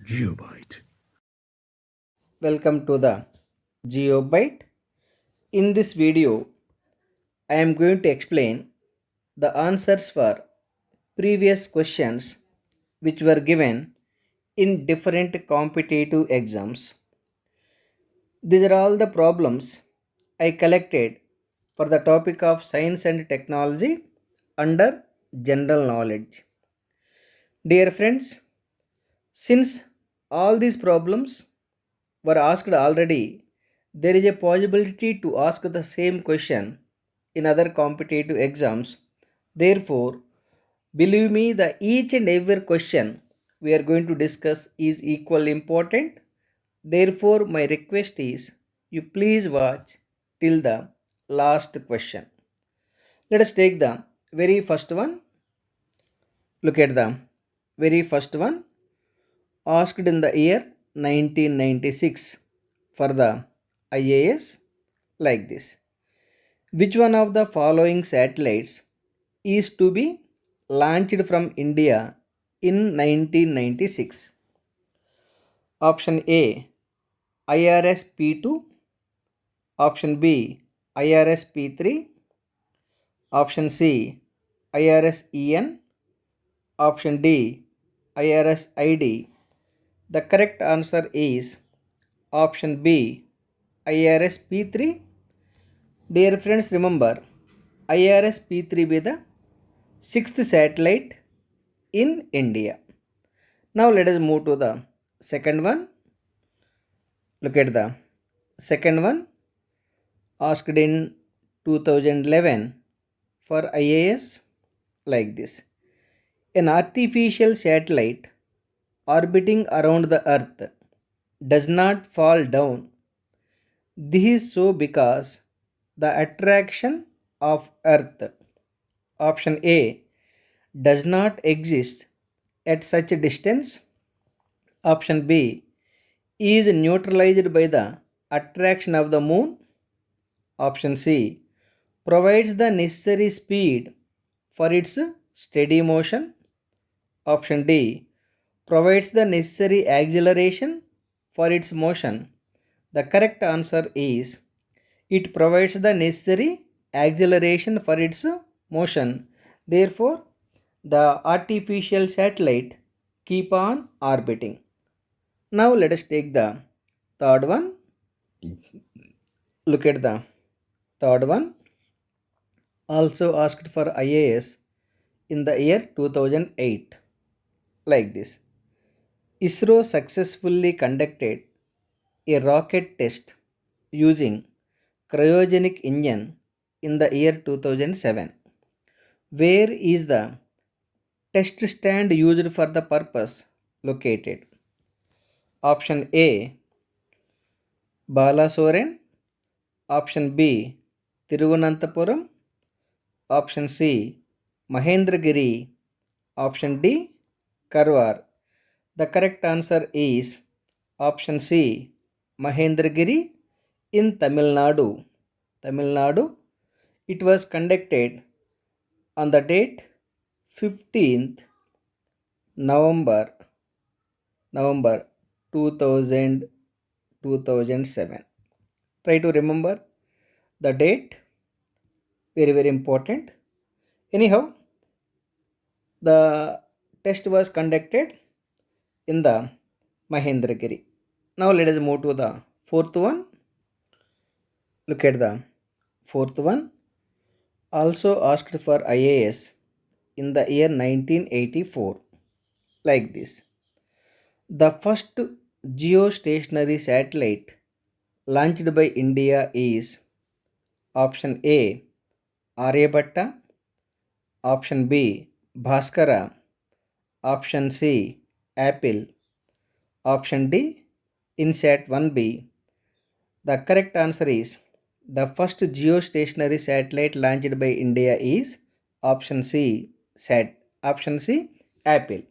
GeoByte. Welcome to the GeoByte. In this video, I am going to explain the answers for previous questions which were given in different competitive exams. These are all the problems I collected for the topic of science and technology under general knowledge. Dear friends, since all these problems were asked already, there is a possibility to ask the same question in other competitive exams. Therefore, believe me, the each and every question we are going to discuss is equally important. Therefore, my request is you please watch till the last question. Let us take the very first one. Look at the very first one asked in the year 1996 for the IAS like this. Which one of the following satellites is to be launched from India in 1996? Option A IRS P2, option B IRS P3, option C IRS EN, option D IRS ID. The correct answer is option B IRS P3. Dear friends, remember IRS P3 be the sixth satellite in India. Now let us move to the second one. Look at the second one asked in 2011 for IAS like this. An artificial satellite orbiting around the earth does not fall down. This is so because the attraction of earth, option A, does not exist at such a distance. Option B is neutralized by the attraction of the moon. Option C provides the necessary speed for its steady motion. Option D provides the necessary acceleration for its motion. The correct answer is it provides the necessary acceleration for its motion. Therefore, the artificial satellite keep on orbiting. Now let us take the third one. Look at the third one. Also asked for IAS in the year 2008 like this. ISRO successfully conducted a rocket test using cryogenic engine in the year 2007. Where is the test stand used for the purpose located? Option A Balasoren, option B Thiruvananthapuram, option C Mahendragiri, option D Karwar. The correct answer is option C Mahendragiri in Tamil Nadu. Tamil Nadu. It was conducted on the date 15th November November 2000 2007. Try to remember the date, very very important. Anyhow, the test was conducted in the Mahendragiri. Now let us move to the fourth one. Look at the fourth one. Also asked for IAS in the year 1984 like this. The first geostationary satellite launched by India is option A Aryabhatta, option B Bhaskara, option C Apple, option D INSAT 1B. The correct answer is the first geostationary satellite launched by India is option C SAT, option C Apple.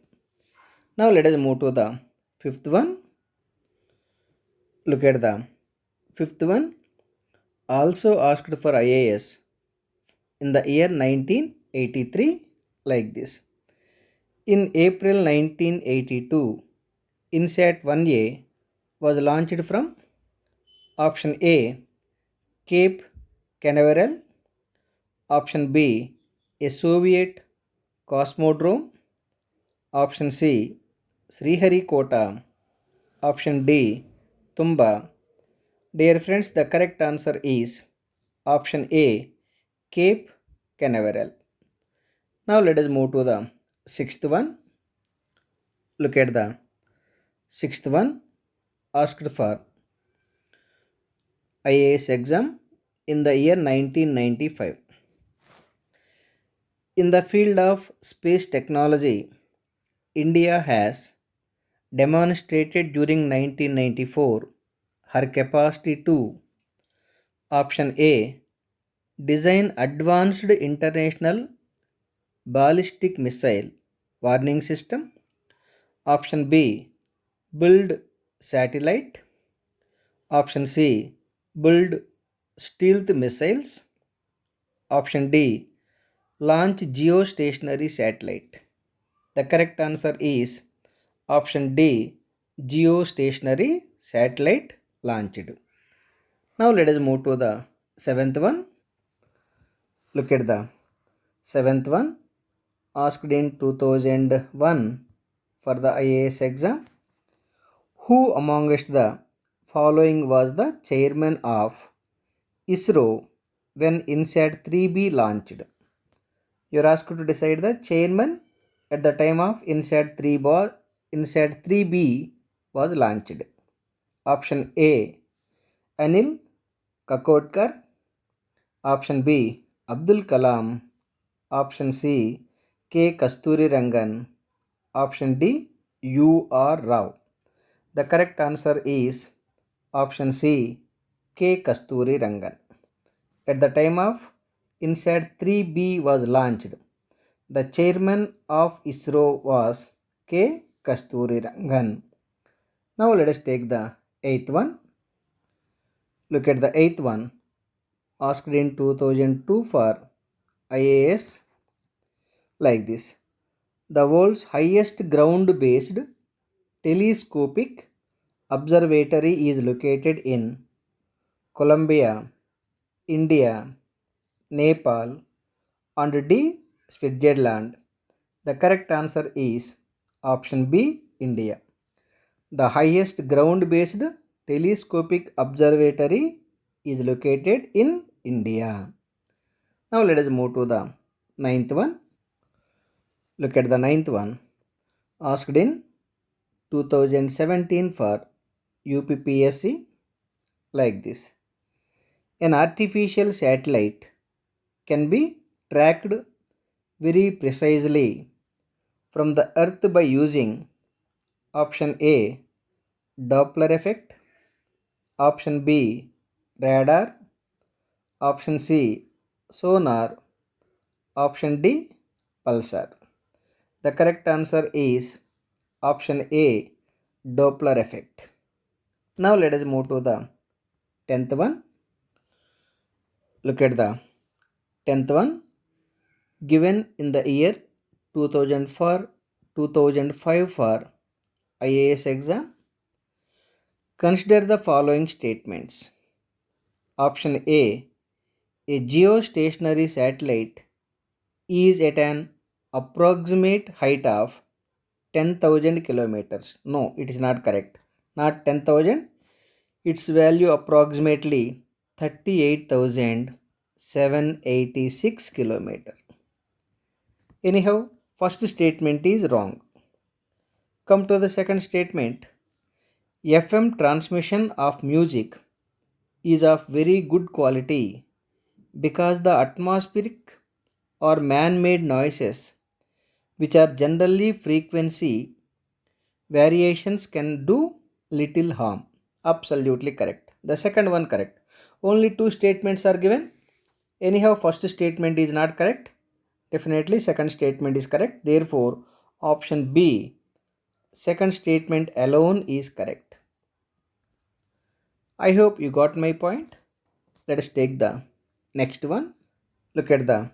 Now let us move to the fifth one. Look at the fifth one also asked for IAS in the year 1983 like this. In April 1982, INSAT 1A was launched from? Option A, Cape Canaveral. Option B, a Soviet cosmodrome. Option C, Sriharikota. Option D, Tumba. Dear friends, the correct answer is option A, Cape Canaveral. Now let us move to the sixth one. Look at the sixth one asked for IAS exam in the year 1995. In the field of space technology, India has demonstrated during 1994 her capacity to option A, design advanced international ballistic missile warning system. Option B, build satellite. Option C, build stealth missiles. Option D, launch geostationary satellite. The correct answer is option D, geostationary satellite launched. Now let us move to the seventh one. Look at the seventh one asked in 2001 for the IAS exam. Who amongst the following was the chairman of ISRO when INSAT 3B launched? You are asked to decide the chairman at the time of INSAT 3B was launched. Option A, Anil Kakodkar. Option B, Abdul Kalam. Option C, K. Kasturi Rangan. Option D, U. R. Rao. The correct answer is option C, K. Kasturi Rangan. At the time of INSAT 3B was launched, the chairman of ISRO was K. Kasturi Rangan. Now let us take the eighth one. Look at the eighth one asked in 2002 for IAS like this. The world's highest ground based telescopic observatory is located in Colombia, India, Nepal, and D. Switzerland. The correct answer is option B, India. The highest ground based telescopic observatory is located in India. Now let us move to the ninth one. Look at the ninth one asked in 2017 for UPPSC like this. An artificial satellite can be tracked very precisely from the earth by using option A, Doppler effect. Option B, radar. Option C, sonar. Option D, pulsar. The correct answer is option A, Doppler effect. Now let us move to the 10th one. Look at the 10th one given in the year 2004 2005 for IAS exam. Consider the following statements. Option A geostationary satellite is at an approximate height of 10,000 kilometers. No, it is not correct. Not 10,000. Its value approximately 38,786 kilometers. Anyhow, first statement is wrong. Come to the second statement. FM transmission of music is of very good quality because the atmospheric or man-made noises, which are generally frequency variations, can do little harm. Absolutely correct. The second one correct. Only two statements are given. Anyhow, first statement is not correct. Definitely second statement is correct. Therefore, option B, second statement alone is correct. I hope you got my point. Let us take the next one. Look at the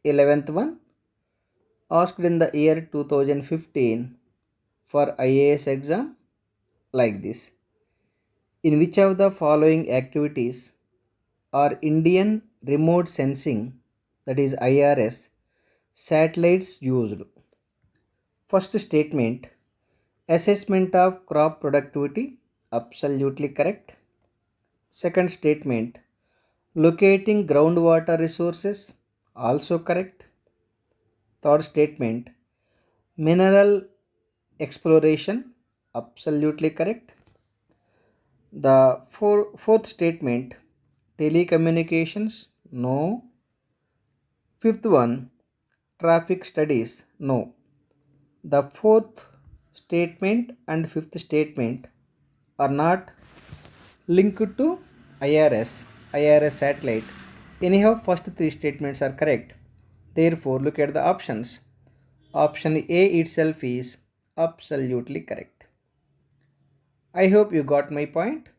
11th one asked in the year 2015 for IAS exam. like this. In which of the following activities are Indian remote sensing, that is IRS, satellites used? First statement, assessment of crop productivity, absolutely correct. Second statement, locating groundwater resources, also correct. Third statement, mineral exploration, absolutely correct. The fourth statement, telecommunications, no. Fifth one, traffic studies, no. The fourth statement and fifth statement are not linked to IRS satellite. Anyhow, first three statements are correct. Therefore, look at the options. Option A itself is absolutely correct. I hope you got my point.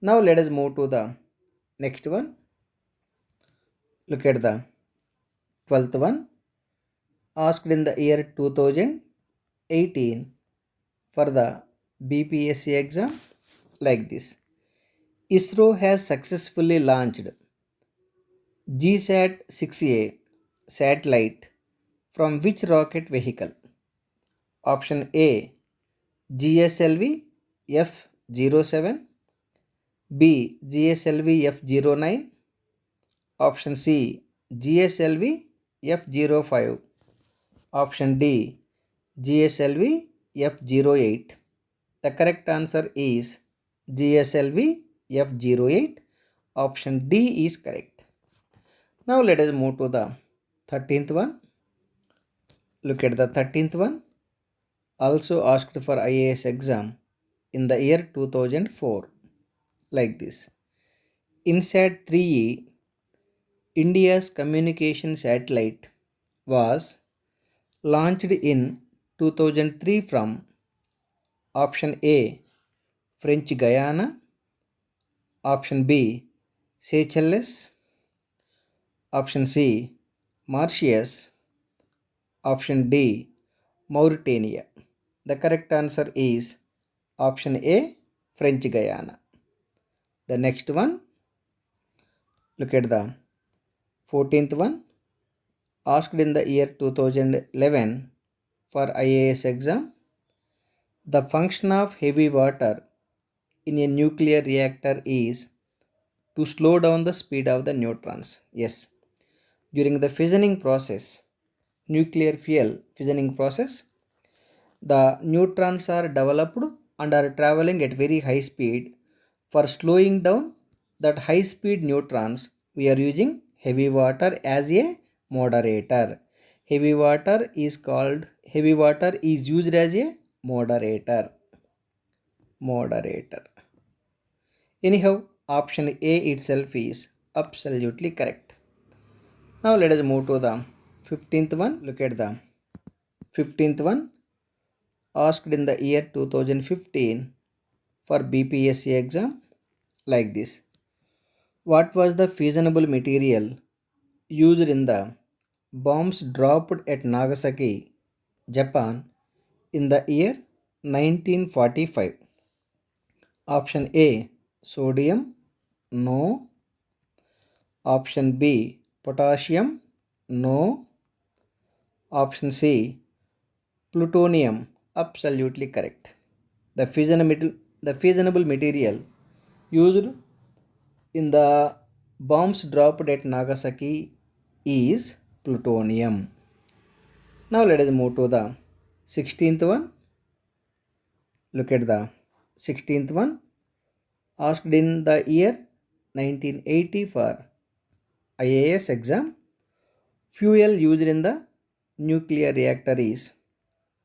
Now let us move to the next one. Look at the 12th one. Asked in the year 2018 for the BPSC exam like this. ISRO has successfully launched GSAT 6A satellite from which rocket vehicle? Option A GSLV F07, B GSLV F09, option C GSLV F05, option D GSLV F08. The correct answer is GSLV F08. Option D is correct. Now let us move to the 13th one. Look at the 13th one. Also asked for IAS exam in the year 2004 like this. INSAT 3E, India's communication satellite, was launched in 2003 from option A French Guiana, option B Seychelles, option C Mauritius, option D Mauritania. The correct answer is option A French Guiana. The next one, look at the 14th one. Asked in the year 2011 for IAS exam, the function of heavy water in a nuclear reactor is to slow down the speed of the neutrons. Yes, during the fissioning process, nuclear fuel fissioning process, the neutrons are developed and are traveling at very high speed. For slowing down that high speed neutrons, we are using heavy water as a moderator. Heavy water is used as a moderator. Anyhow, option A itself is absolutely correct. Now let us move to the 15th one. Look at the 15th one. Asked in the year 2015 for BPSC exam like this. What was the fissionable material used in the bombs dropped at Nagasaki, Japan in the year 1945? Option A sodium, no. Option B potassium, no. Option C plutonium, absolutely correct. The fissionable material used in the bombs dropped at Nagasaki is plutonium. Now let us move to the 16th one. Look at the 16th one. Asked in the year 1980 for IAS exam, fuel used in the nuclear reactor is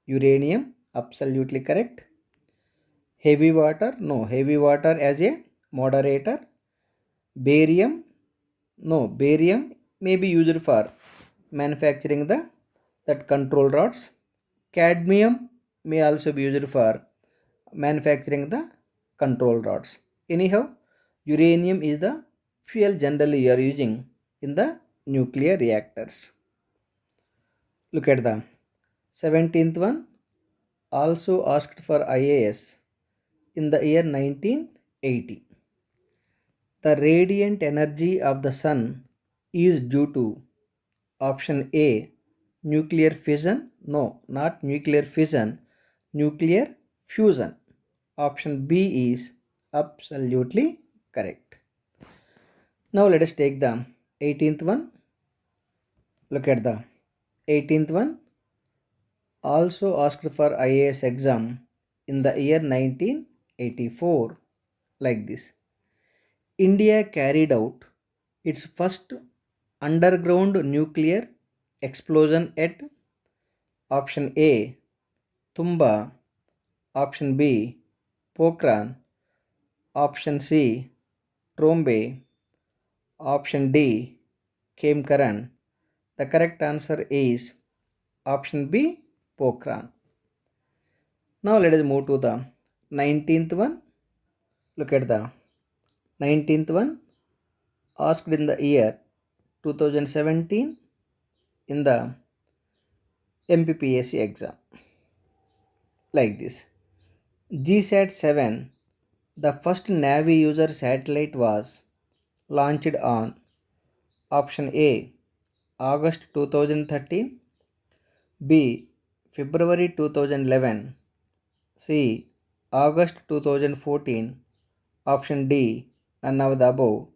uranium, absolutely correct. Heavy water, no. Heavy water as a moderator. Barium, no. Barium may be used for manufacturing the that control rods. Cadmium may also be used for manufacturing the control rods. Anyhow, uranium is the fuel generally you are using in the nuclear reactors. Look at the 17th one. Also asked for IAS in the year 1980. The radiant energy of the sun is due to option A, nuclear fission. No, not nuclear fission, nuclear fusion. Option B is absolutely correct. Now let us take the 18th one. Look at the 18th one. Also asked for IAS exam in the year 1984 like this. India carried out its first underground nuclear explosion at option A, Tumba, option B, Pokhran, option C, Trombe, option D, Kemkaran. The correct answer is option B, Pokhran. Now let us move to the 19th one. Look at the 19th one asked in the year 2017 in the MPPSC exam like this. GSAT 7, the first Navy user satellite, was launched on option A, August 2013, B, February 2011, C, August 2014, option D, none of the above.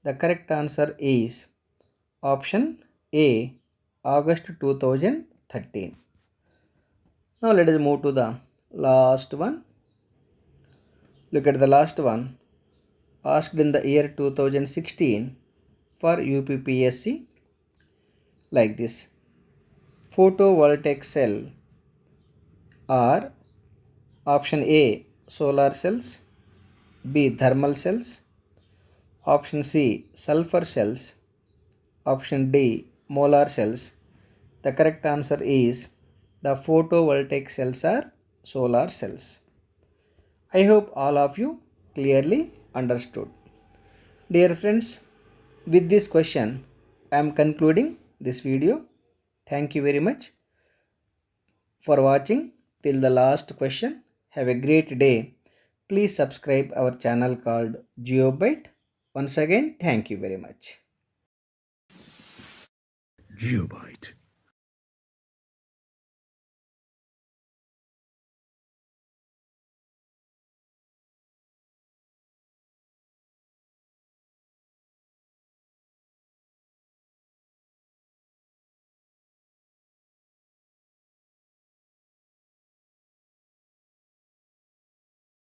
The correct answer is option A, August 2013. Now let us move to the last one. Look at the last one asked in the year 2016 for UPPSC like this. Photovoltaic cell are option A, solar cells, B, thermal cells, option C, sulfur cells, option D, molar cells. The correct answer is the photovoltaic cells are solar cells. I hope all of you clearly understood. Dear friends, with this question, I am concluding this video. Thank you very much for watching till the last question. Have a great day. Please subscribe our channel called GeoByte. Once again, thank you very much. GeoByte.